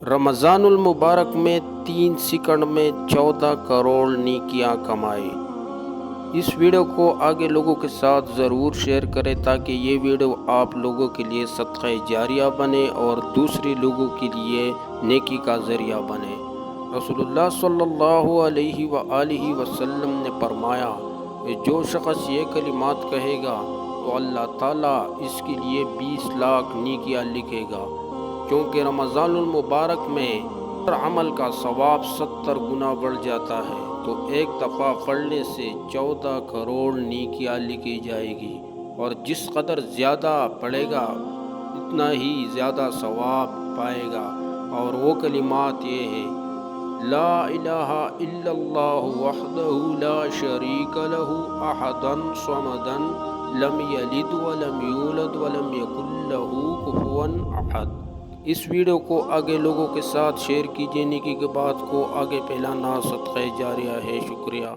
رمضان المبارک میں 3 سیکنڈ میں 14 کروڑ نیکیاں کمائے۔ اس ویڈیو کو آگے لوگوں کے ساتھ ضرور شیئر کریں تاکہ یہ ویڈیو آپ لوگوں کے لیے صدقہ جاریہ بنے اور دوسرے لوگوں کے لیے نیکی کا ذریعہ بنے۔ رسول اللہ صلی اللہ علیہ وآلہ وسلم نے فرمایا کہ جو شخص یہ کلمات کہے گا تو اللہ تعالیٰ اس کے لیے 20 لاکھ نیکیاں لکھے گا، کیونکہ رمضان المبارک میں ہر عمل کا ثواب 70 گنا بڑھ جاتا ہے، تو ایک دفعہ پڑھنے سے 14 کروڑ نیکیاں لکھی جائے گی، اور جس قدر زیادہ پڑھے گا اتنا ہی زیادہ ثواب پائے گا۔ اور وہ کلمات یہ ہے: لا الہ الا اللہ وحدہ لا شریک لہ احد صمد لم یلد ولم یولد ولم یکن لہ کفوا احد۔ اس ویڈیو کو آگے لوگوں کے ساتھ شیئر کیجیے۔ نیکی کے بات کو آگے پھیلانا صدقہ جاریہ ہے۔ شکریہ۔